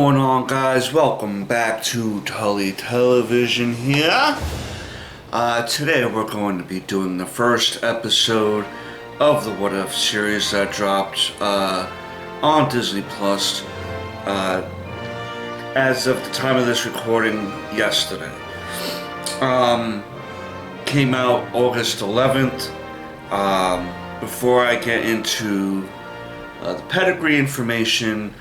What's going on, guys? Welcome back to Tully Television here. Today we're going to be doing the first episode of the What If series that dropped on Disney Plus as of the time of this recording yesterday. Came out August 11th. Before I get into the pedigree information,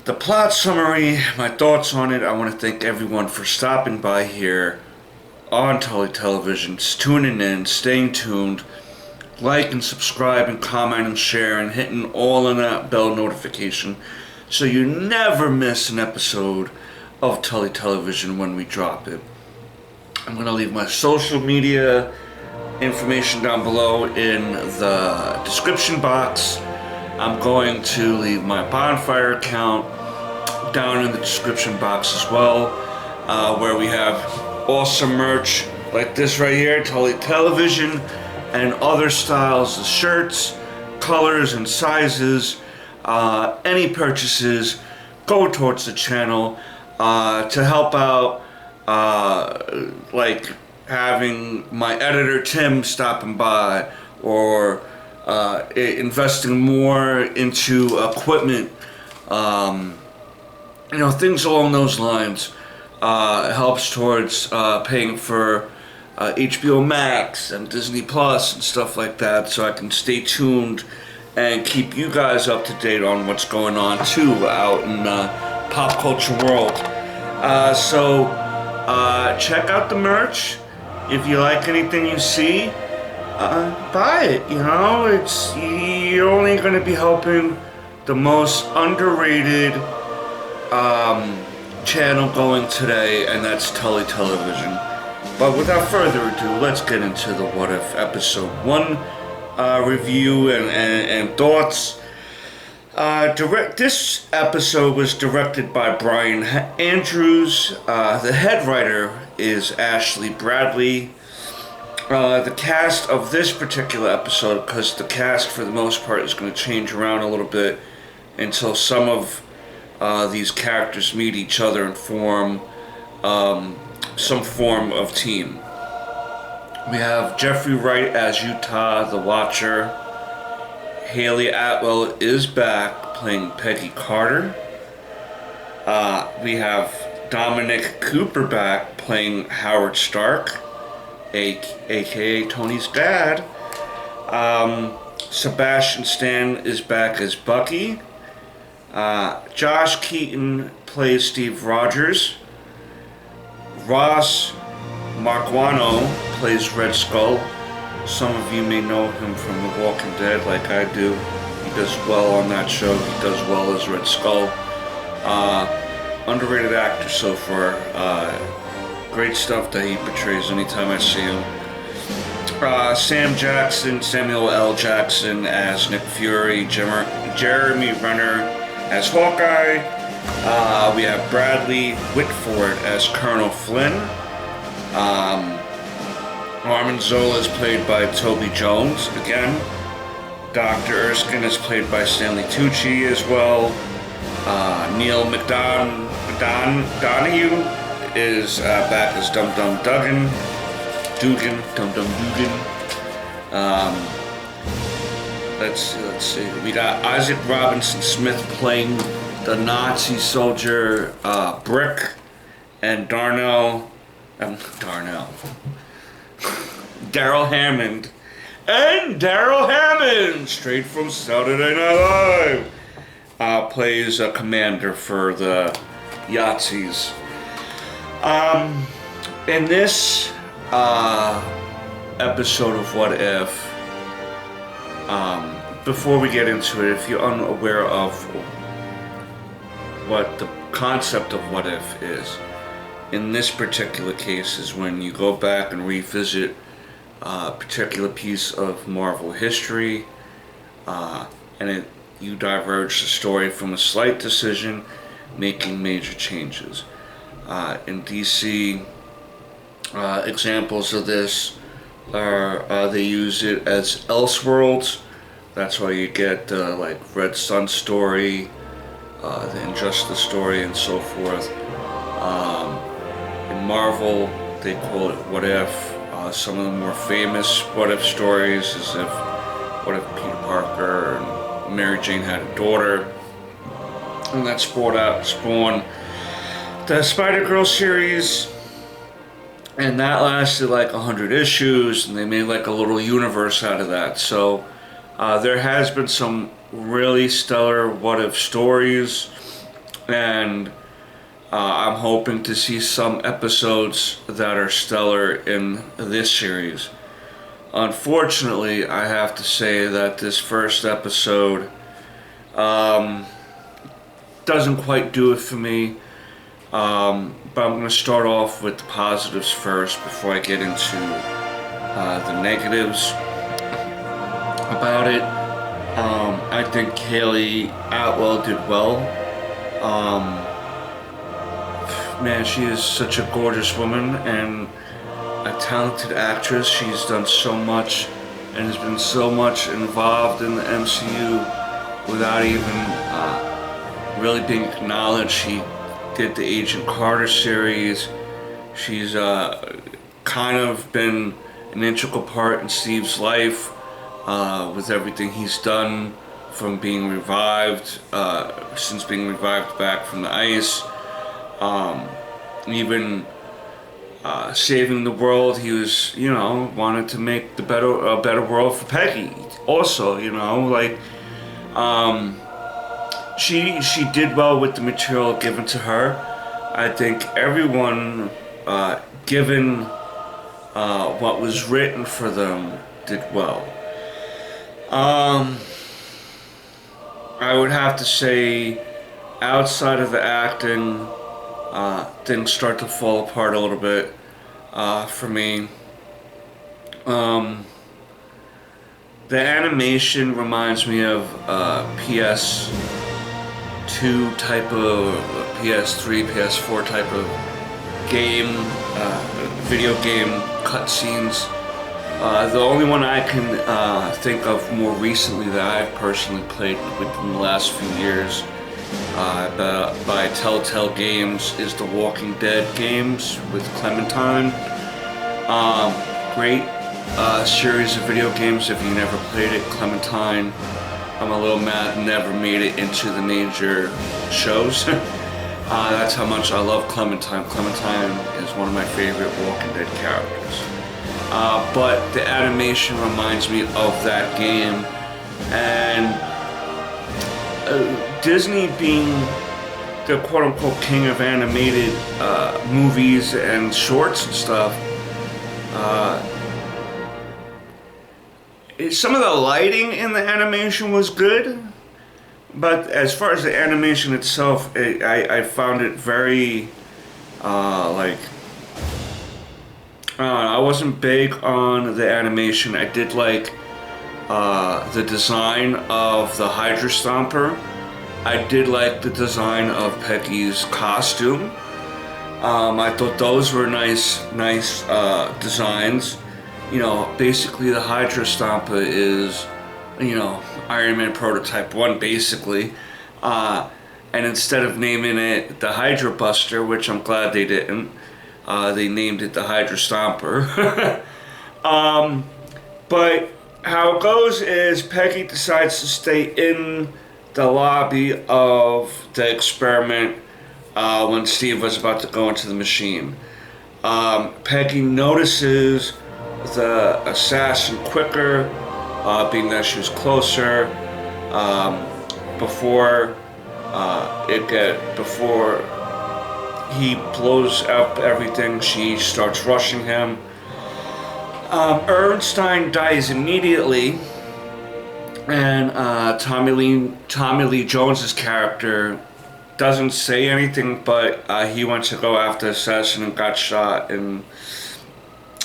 the plot summary, my thoughts on it, I want to thank everyone for stopping by here on Tully Television, tuning in, staying tuned, like and subscribe and comment and share and hitting all of that bell notification so you never miss an episode of Tully Television when we drop it. I'm going to leave my social media information down below in the description box. I'm going to leave my bonfire account down in the description box as well, where we have awesome merch like this right here, Tully Television, and other styles of shirts, colors, and sizes. Any purchases go towards the channel to help out, like having my editor Tim stopping by, or investing more into equipment, things along those lines. Helps towards paying for HBO Max and Disney Plus and stuff like that, so I can stay tuned and keep you guys up to date on what's going on too out in the pop culture world. So check out the merch. If you like anything you see, buy it. You're only going to be helping the most underrated channel going today, and that's Tully Television. But without further ado, let's get into the What If Episode 1 review and thoughts. This episode was directed by Brian Andrews. The head writer is Ashley Bradley. The cast of this particular episode, because the cast for the most part is going to change around a little bit until some of these characters meet each other and form some form of team. We have Jeffrey Wright as Uatu the Watcher. Haley Atwell is back playing Peggy Carter. We have Dominic Cooper back playing Howard Stark, aka Tony's dad. Sebastian Stan is back as Bucky. Josh Keaton plays Steve Rogers. Ross Marquano plays Red Skull. Some of you may know him from The Walking Dead like I do. He does well on that show. He does well as Red Skull. Underrated actor so far. Great stuff that he portrays anytime I see him. Samuel L. Jackson as Nick Fury. Jeremy Renner as Hawkeye. We have Bradley Whitford as Colonel Flynn. Armin Zola is played by Toby Jones again. Dr. Erskine is played by Stanley Tucci as well. Neil Donahue is back as Dum Dum Dugan. Let's see. We got Isaac Robinson Smith playing the Nazi soldier Brick, and Daryl Hammond. And Daryl Hammond, straight from Saturday Night Live, plays a commander for the Yahtzees. In this episode of What If, before we get into it, if you're unaware of what the concept of What If is, in this particular case is when you go back and revisit a particular piece of Marvel history, and you diverge the story from a slight decision, making major changes. In DC, examples of this are they use it as Elseworlds. That's why you get like Red Sun story, the Injustice story and so forth. In Marvel, they call it What If. Some of the more famous What If stories is what if Peter Parker and Mary Jane had a daughter, and that spawned the Spider-Girl series, and that lasted like 100 issues, and they made like a little universe out of that. So there has been some really stellar What If stories, and I'm hoping to see some episodes that are stellar in this series. Unfortunately, I have to say that this first episode doesn't quite do it for me. But I'm going to start off with the positives first before I get into the negatives about it. I think Kaylee Atwell did well. Man, she is such a gorgeous woman and a talented actress. She's done so much and has been so much involved in the MCU without even really being acknowledged. She did the Agent Carter series. She's kind of been an integral part in Steve's life with everything he's done from being revived, since being revived back from the ice. Even saving the world. He was, wanted to make a better world for Peggy. Also, like, she did well with the material given to her. I think everyone, given what was written for them, did well. I would have to say, outside of the acting, things start to fall apart a little bit for me. The animation reminds me of PS2 type of, PS3, PS4 type of game, video game cutscenes. The only one I can think of more recently that I've personally played within the last few years by Telltale Games is the Walking Dead games with Clementine. Great series of video games if you never played it. Clementine, I'm a little mad, never made it into the major shows. That's how much I love Clementine. Clementine is one of my favorite Walking Dead characters. But the animation reminds me of that game, and Disney being the quote-unquote king of animated movies and shorts and stuff, some of the lighting in the animation was good, but as far as the animation itself, I found it very, I wasn't big on the animation. I did like the design of the Hydra Stomper. I did like the design of Peggy's costume. I thought those were nice designs. Basically the Hydra Stomper is, Iron Man Prototype 1, basically. And instead of naming it the Hydra Buster, which I'm glad they didn't, they named it the Hydra Stomper. But how it goes is Peggy decides to stay in the lobby of the experiment when Steve was about to go into the machine. Peggy notices the assassin quicker, being that she was closer. Before he blows up everything, she starts rushing him. Ernstine dies immediately, and Tommy Lee Jones's character doesn't say anything, but he went to go after the assassin and got shot and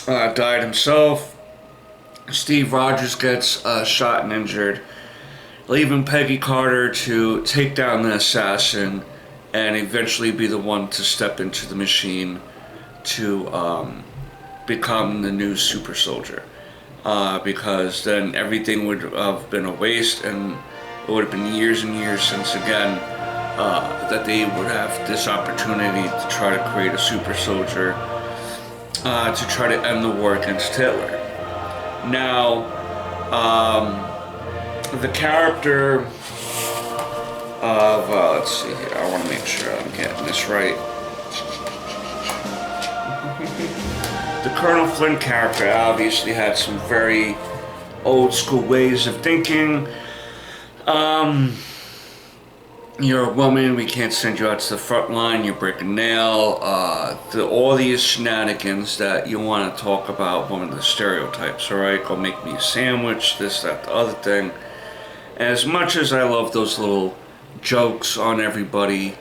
died himself. Steve Rogers gets shot and injured, leaving Peggy Carter to take down the assassin and eventually be the one to step into the machine to become the new super soldier. Because then everything would have been a waste, and it would have been years and years since again that they would have this opportunity to try to create a super soldier to try to end the war against Hitler. Now, the character of, let's see here, I want to make sure I'm getting this right. The Colonel Flynn character obviously had some very old school ways of thinking. You're a woman, we can't send you out to the front line, you break a nail, all these shenanigans that you want to talk about, women, the stereotypes, alright? Go make me a sandwich, this, that, the other thing. As much as I love those little jokes on everybody,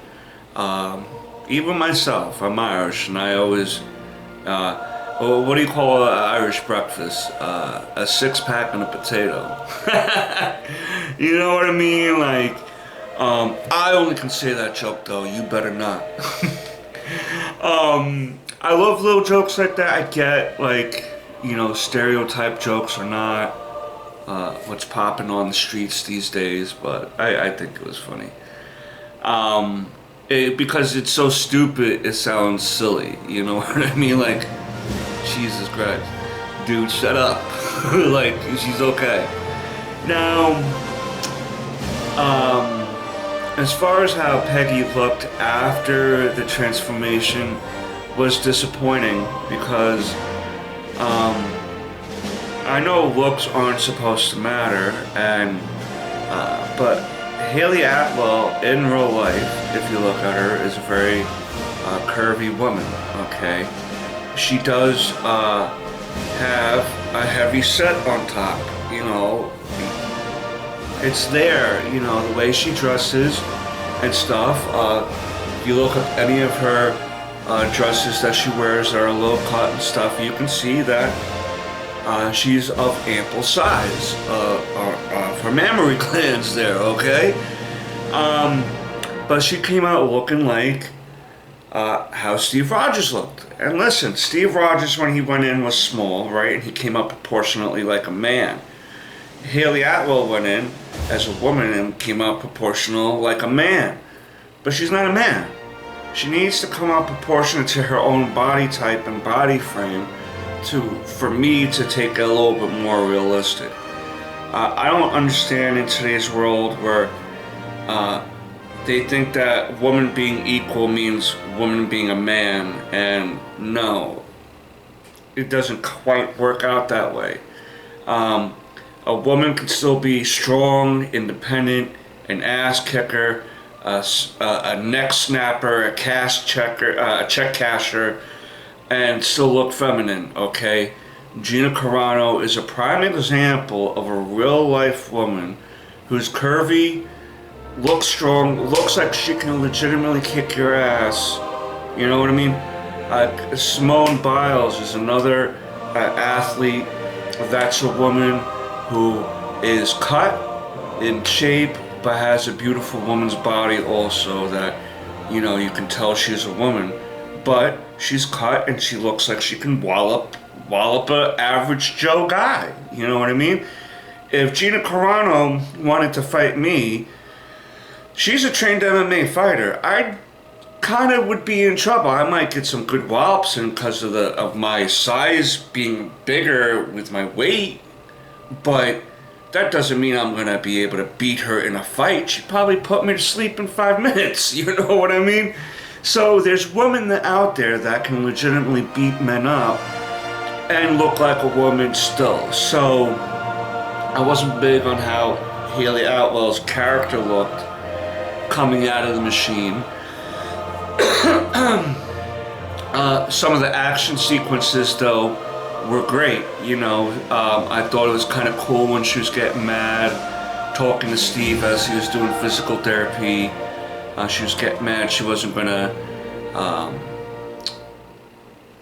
even myself, I'm Irish, and I always, what do you call an Irish breakfast? A six-pack and a potato. You know what I mean? Like, I only can say that joke though, you better not. I love little jokes like that. I get, like, you know, stereotype jokes are not what's popping on the streets these days, but I think it was funny. Because it's so stupid, it sounds silly, you know what I mean? Like, Jesus Christ, dude, shut up. Like, she's okay. Now, as far as how Peggy looked after the transformation was disappointing because I know looks aren't supposed to matter, and but Haley Atwell in real life, if you look at her, is a very curvy woman. Okay, she does have a heavy set on top. You know. It's there, you know, the way she dresses and stuff. If you look at any of her dresses that she wears that are low cut and stuff, you can see that she's of ample size. Her mammary glands there, okay? But she came out looking like how Steve Rogers looked. And listen, Steve Rogers, when he went in, was small, right? And he came up proportionately like a man. Haley Atwell went in as a woman and came out proportional like a man. But she's not a man. She needs to come out proportionate to her own body type and body frame for me to take it a little bit more realistic. I don't understand in today's world where they think that woman being equal means woman being a man, and no, it doesn't quite work out that way. A woman can still be strong, independent, an ass kicker, a neck snapper, a cash checker, a check casher, and still look feminine, okay? Gina Carano is a prime example of a real-life woman who's curvy, looks strong, looks like she can legitimately kick your ass. You know what I mean? Simone Biles is another athlete. That's a woman who is cut, in shape, but has a beautiful woman's body also that, you know, you can tell she's a woman. But she's cut and she looks like she can wallop a average Joe guy. You know what I mean? If Gina Carano wanted to fight me, she's a trained MMA fighter. I kind of would be in trouble. I might get some good wallops in because of my size being bigger with my weight. But that doesn't mean I'm going to be able to beat her in a fight. She'd probably put me to sleep in 5 minutes. You know what I mean? So there's women out there that can legitimately beat men up and look like a woman still. So I wasn't big on how Haley Atwell's character looked coming out of the machine. Some of the action sequences, though, were great. You know, I thought it was kind of cool when she was getting mad, talking to Steve as he was doing physical therapy. She was getting mad she wasn't gonna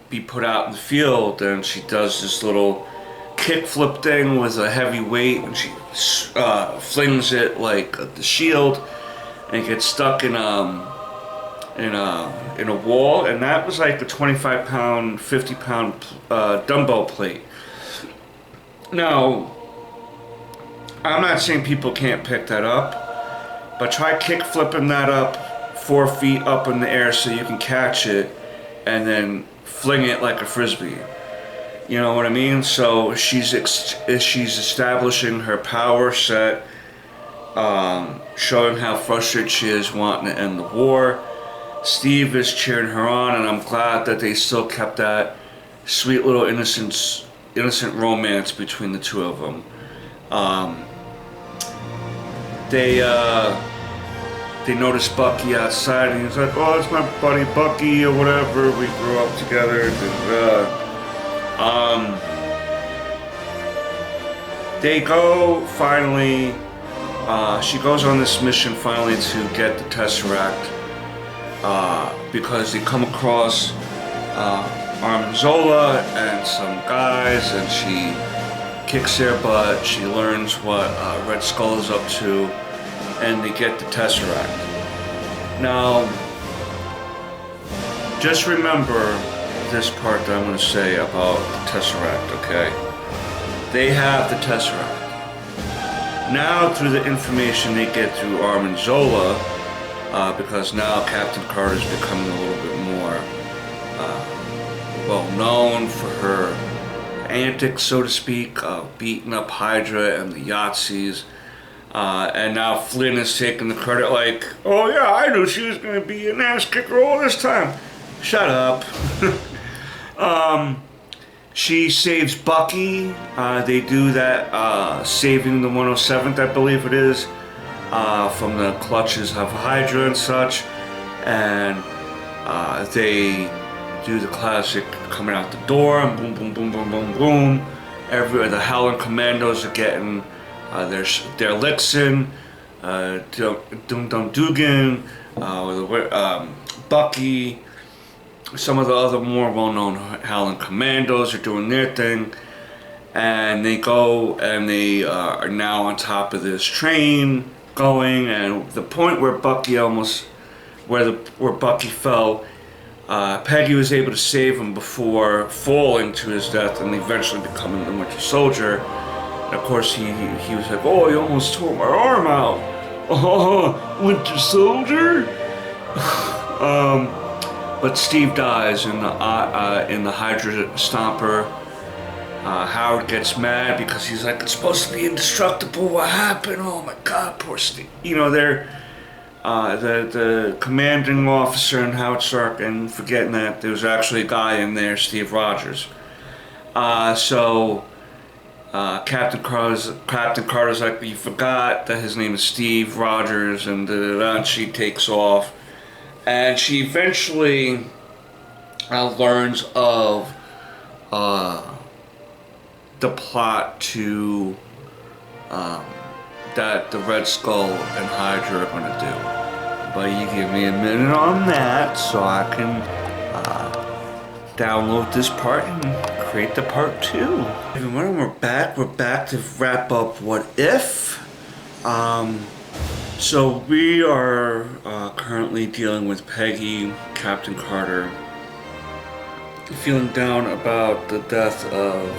be put out in the field, and she does this little kickflip thing with a heavy weight, and she flings it like the shield, and it gets stuck in a wall, and that was like a 25-pound, 50-pound dumbbell plate. Now, I'm not saying people can't pick that up, but try kick flipping that up 4 feet up in the air so you can catch it and then fling it like a frisbee. You know what I mean? So she's establishing her power set, showing how frustrated she is wanting to end the war. Steve is cheering her on, and I'm glad that they still kept that sweet little innocent romance between the two of them. They notice Bucky outside, and he's like, "Oh, it's my buddy Bucky," or whatever. We grew up together. They go finally. She goes on this mission finally to get the Tesseract because they come across Armanzola and some guys, and she kicks their butt. She learns what Red Skull is up to, and they get the Tesseract. Now, just remember this part that I'm going to say about the Tesseract, okay? They have the Tesseract. Now, through the information they get through Armanzola, because now Captain Carter is becoming a little bit more well known for her antics, so to speak, beating up Hydra and the Yahtzees. And now Flynn is taking the credit like, "Oh yeah, I knew she was going to be an ass kicker all this time." Shut up. She saves Bucky. They do that, saving the 107th, I believe it is, from the clutches of Hydra and such. And they do the classic coming out the door, and boom, boom, boom, boom, boom, boom. The Howling Commandos are getting their licks in. Dum Dum Dugan, Bucky. Some of the other more well-known Howling Commandos are doing their thing, and they go and they are now on top of this train going, and the point where Bucky where Bucky fell, Peggy was able to save him before falling to his death and eventually becoming the Winter Soldier. And of course he was like, "Oh, you almost tore my arm out." "Oh, Winter Soldier?" But Steve dies in the Hydra Stomper. Howard gets mad because he's like, "It's supposed to be indestructible. What happened? Oh my God, poor Steve." You know, they're the commanding officer and Howard Stark, and forgetting that there was actually a guy in there, Steve Rogers. So Captain Carter's like, "You forgot that his name is Steve Rogers," and she takes off. And she eventually learns of the plot to that the Red Skull and Hydra are going to do. But you give me a minute on that so I can download this part and create the part 2. Everyone, we're back to wrap up What If. So we are currently dealing with Peggy, Captain Carter, feeling down about the death of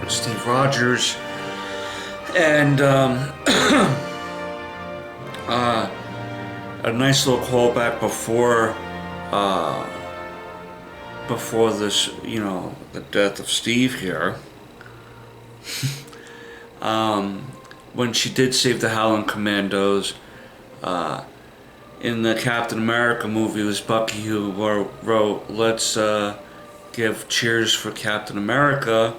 Steve Rogers, and a nice little callback before this, you know, the death of Steve here. When she did save the Howling Commandos, in the Captain America movie, it was Bucky who wrote, "Let's give cheers for Captain America."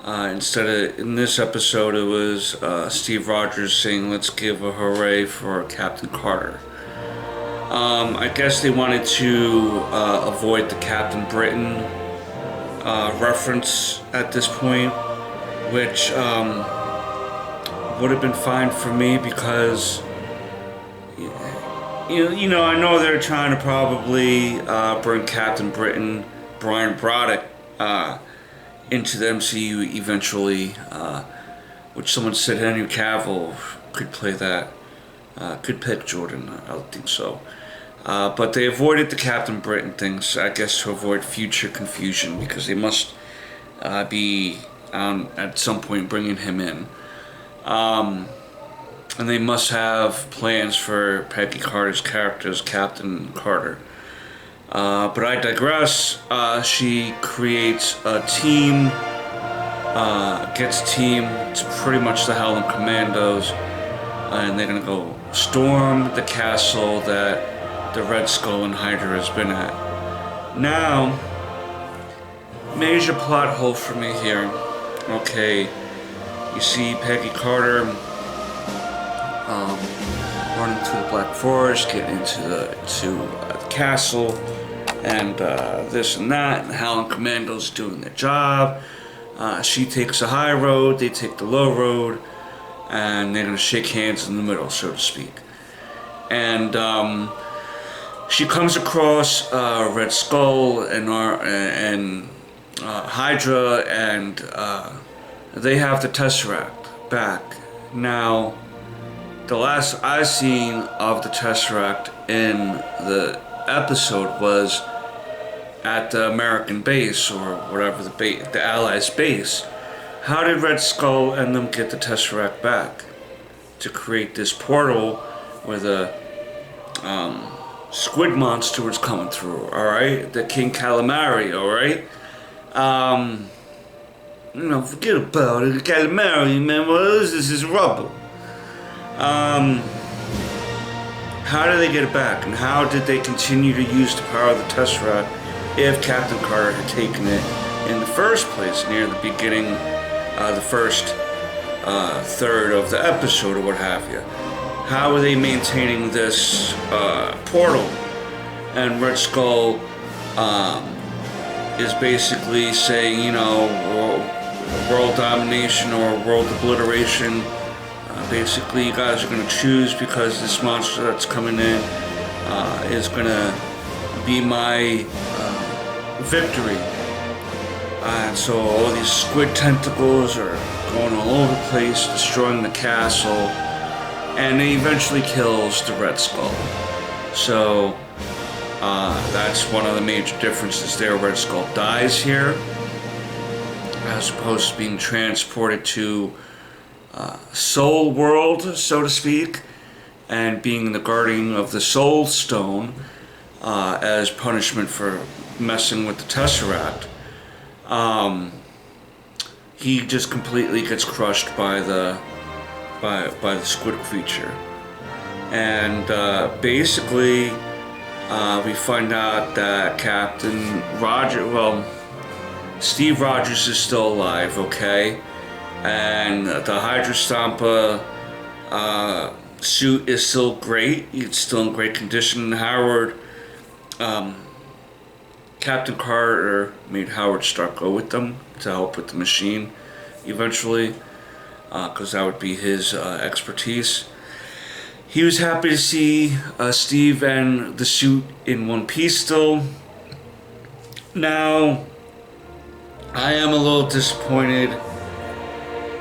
Instead of, in this episode, it was Steve Rogers saying, "Let's give a hooray for Captain Carter." I guess they wanted to avoid the Captain Britain reference at this point, which would have been fine for me, because you know, I know they're trying to probably bring Captain Britain, Brian Broderick, into the MCU eventually, which someone said Henry Cavill could play that, could pick Jordan. I don't think so. But they avoided the Captain Britain things, I guess, to avoid future confusion, because they must be at some point bringing him in. and they must have plans for Peggy Carter's character as Captain Carter. But I digress. She creates a team, gets a team. It's pretty much the Howling Commandos, and they're gonna go storm the castle that the Red Skull and Hydra has been at. Now, major plot hole for me here. Okay, you see Peggy Carter running through the Black Forest, getting into the castle, and this and that, and the Howling Commandos doing their job. She takes the high road, they take the low road, and they're gonna shake hands in the middle, so to speak. And she comes across Red Skull and Hydra, and they have the Tesseract back. Now, the last I seen of the Tesseract in the episode was at the American base, or whatever, the Allies' base. How did Red Skull and them get the Tesseract back? To create this portal where the squid monster was coming through, alright? The King Calamari, alright? Forget about it. Calamari, man, what is this? This is rubble. How did they get it back? And how did they continue to use the power of the Tesseract if Captain Carter had taken it in the first place, near the beginning, the first third of the episode, or what have you? How are they maintaining this portal? And Red Skull is basically saying, world domination or world obliteration. Basically, you guys are going to choose, because this monster that's coming in is going to be my victory. And so all these squid tentacles are going all over the place, destroying the castle, and it eventually kills the Red Skull. So that's one of the major differences there. Red Skull dies here, as opposed to being transported to Soul World, so to speak, and being the guardian of the Soul Stone as punishment for messing with the Tesseract. He just completely gets crushed by the squid creature, and basically we find out that Steve Rogers is still alive, okay? And the Hydra Stompa suit is still great. It's still in great condition. Captain Carter made Howard Stark go with them to help with the machine eventually, because that would be his expertise. He was happy to see Steve and the suit in one piece still. Now, I am a little disappointed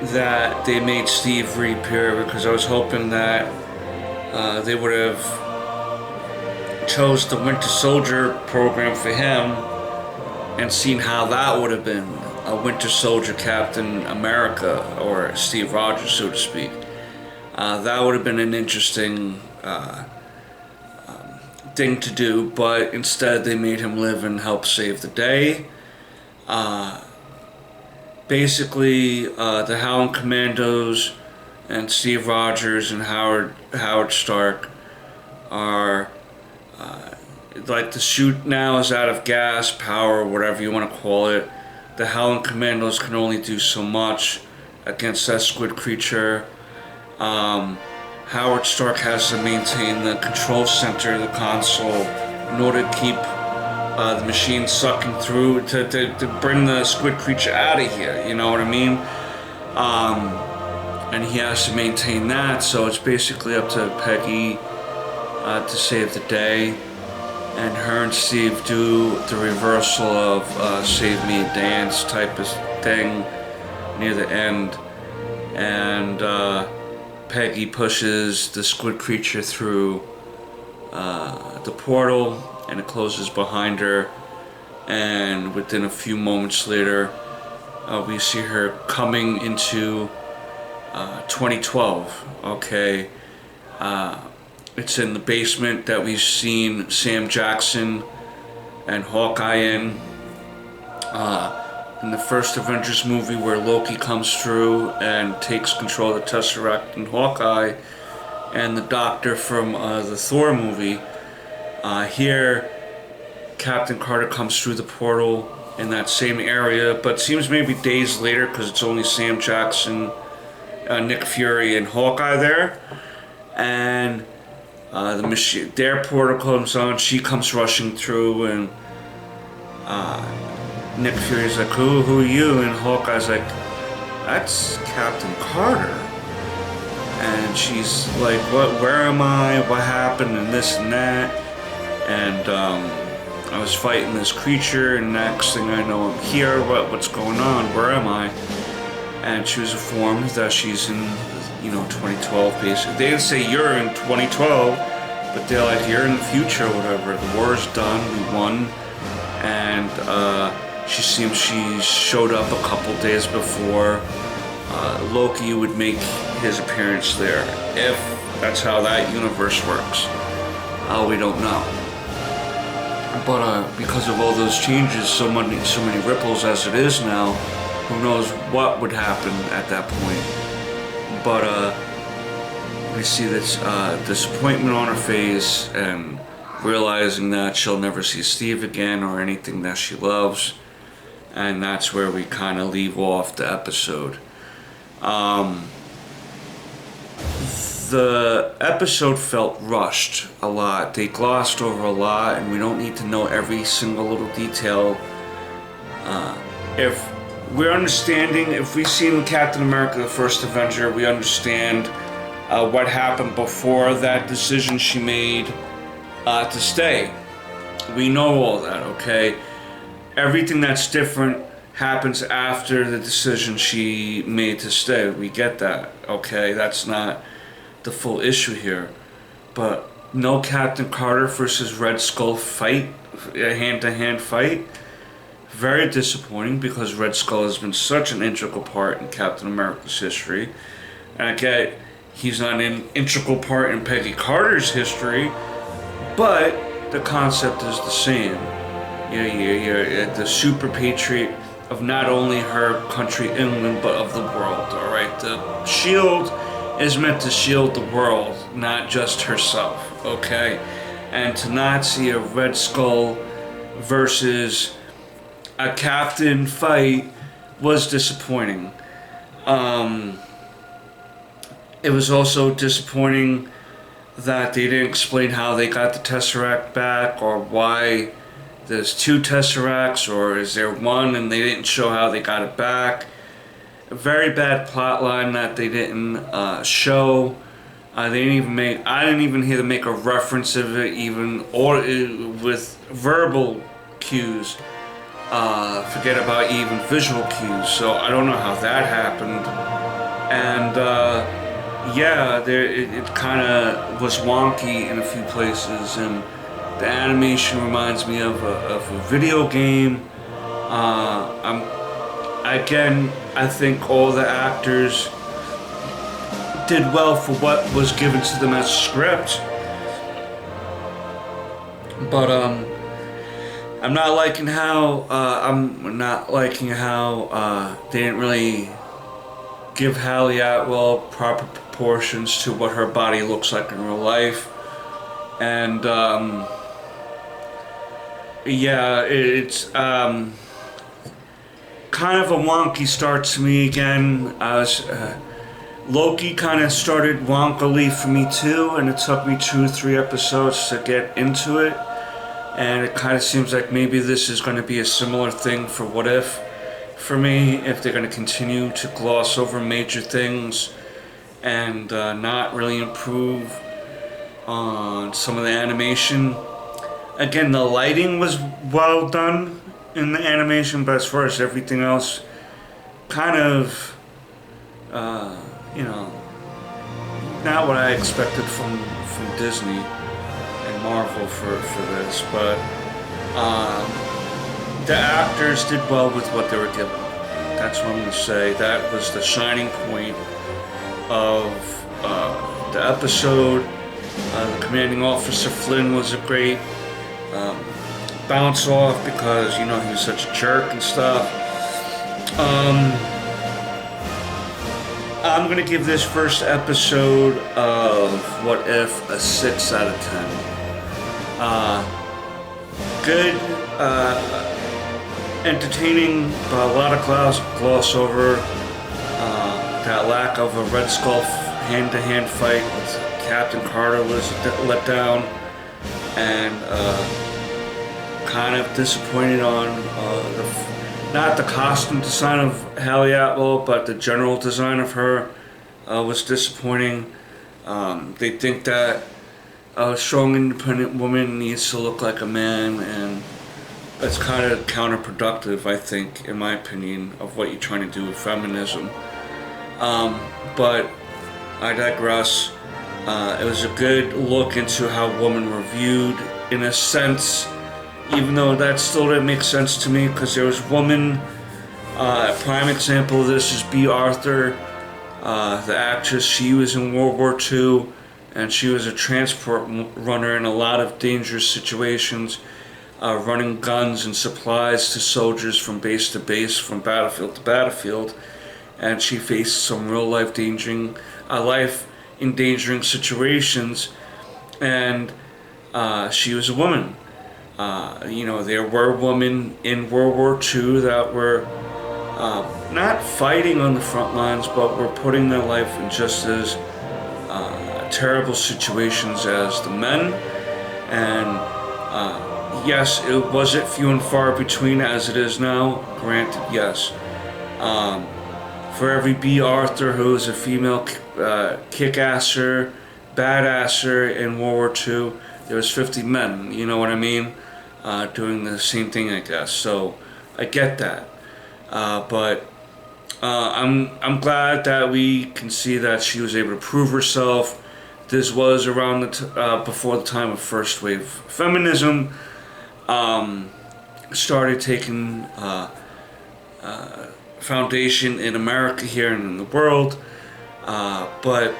that they made Steve reappear, because I was hoping that they would have chose the Winter Soldier program for him and seen how that would have been a Winter Soldier Captain America, or Steve Rogers, so to speak. That would have been an interesting thing to do, but instead they made him live and help save the day. Basically, the Howling Commandos and Steve Rogers and Howard Stark are like, the suit now is out of gas, power, whatever you want to call it. The Howling Commandos can only do so much against that squid creature. Howard Stark has to maintain the control center, the console, in order to keep the machine sucking through to bring the squid creature out of here, you know what I mean? And he has to maintain that, so it's basically up to Peggy to save the day, and her and Steve do the reversal of Save Me a Dance type of thing near the end, and Peggy pushes the squid creature through the portal, and it closes behind her, and within a few moments later we see her coming into 2012. Okay, it's in the basement that we've seen Sam Jackson and Hawkeye in. In the first Avengers movie, where Loki comes through and takes control of the Tesseract and Hawkeye, and the Doctor from the Thor movie. Here, Captain Carter comes through the portal in that same area, but seems maybe days later because it's only Sam Jackson, Nick Fury, and Hawkeye there. And their portal comes on, she comes rushing through, and Nick Fury's like, who are you? And Hawkeye's like, that's Captain Carter. And she's like, where am I? What happened? And this and that. And I was fighting this creature, and next thing I know, I'm here. What's going on? Where am I? And she was informed that she's in, 2012, basically. They didn't say you're in 2012, but they're like, you're in the future or whatever. The war's done, we won. And she seems she showed up a couple days before Loki would make his appearance there. If that's how that universe works. We don't know. But because of all those changes, so many ripples as it is now, who knows what would happen at that point. But we see this disappointment on her face and realizing that she'll never see Steve again or anything that she loves. And that's where we kind of leave off the episode. The episode felt rushed a lot. They glossed over a lot, and we don't need to know every single little detail. If we're understanding, if we've seen Captain America, the first Avenger, we understand what happened before that decision she made to stay. We know all that, okay? Everything that's different happens after the decision she made to stay. We get that, okay? That's not the full issue here. But no Captain Carter versus Red Skull fight, a hand-to-hand fight. Very disappointing because Red Skull has been such an integral part in Captain America's history. And I get he's not an integral part in Peggy Carter's history, but the concept is the same. You're the super patriot of not only her country, England, but of the world, alright? The shield is meant to shield the world, not just herself, okay? And to not see a Red Skull versus a Captain fight was disappointing. It was also disappointing that they didn't explain how they got the Tesseract back, or why there's two Tesseracts, or is there one and they didn't show how they got it back. A very bad plot line that they didn't show. I didn't even hear them make a reference of it, even, or with verbal cues. Forget about even visual cues. So I don't know how that happened. And yeah, it kind of was wonky in a few places, and the animation reminds me of a video game. I think all the actors did well for what was given to them as a script. But I'm not liking how they didn't really give Hallie Atwell proper proportions to what her body looks like in real life. And yeah, it's kind of a wonky start to me again. Loki kind of started wonkily for me too, and it took me 2 or 3 episodes to get into it. And it kind of seems like maybe this is going to be a similar thing for What If for me, if they're going to continue to gloss over major things and not really improve on some of the animation. Again, the lighting was well done in the animation, but as far as everything else, kind of, not what I expected from Disney and Marvel for this, but the actors did well with what they were given. That's what I'm going to say. That was the shining point of the episode. The commanding officer Flynn was a great bounce off because, you know, he was such a jerk and stuff. I'm gonna give this first episode of What If a 6 out of 10. Good, entertaining, but a lot of gloss over. That lack of a Red Skull hand-to-hand fight with Captain Carter was let down, and kind of disappointed on not the costume design of Hallie Atwell, but the general design of her was disappointing. They think that a strong, independent woman needs to look like a man, and that's kind of counterproductive, I think, in my opinion, of what you're trying to do with feminism. But I digress. It was a good look into how women were viewed, in a sense, even though that still didn't make sense to me, because there was woman. A prime example of this is B. Arthur, the actress. She was in World War II, and she was a transport runner in a lot of dangerous situations, running guns and supplies to soldiers from base to base, from battlefield to battlefield. And she faced some real life endangering situations, and she was a woman. You know, there were women in World War II that were not fighting on the front lines, but were putting their life in just as terrible situations as the men. And yes, it wasn't few and far between as it is now, granted, yes. For every B. Arthur who was a female kick-asser, badasser in World War II, there was 50 men, you know what I mean? Doing the same thing, I guess. So I get that. But I'm glad that we can see that she was able to prove herself. This was around before the time of first wave feminism started taking foundation in America here and in the world. But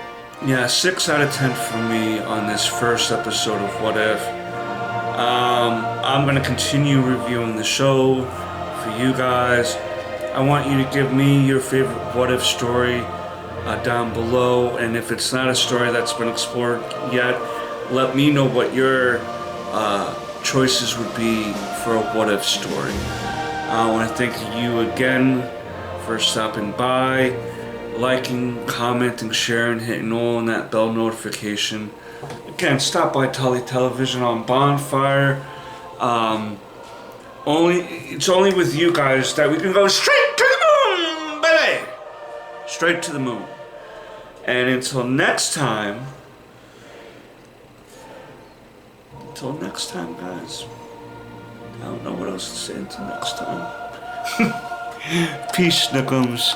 yeah, 6 out of 10 for me on this first episode of What If. I'm going to continue reviewing the show for you guys. I want you to give me your favorite What If story down below, and if it's not a story that's been explored yet, let me know what your choices would be for a What If story. I want to thank you again for stopping by, liking, commenting, sharing, hitting all on that bell notification. Again, stop by Tully Television on Bonfire. It's only with you guys that we can go straight to the moon, baby! Straight to the moon. And until next time, guys. I don't know what else to say until next time. Peace, Snookums.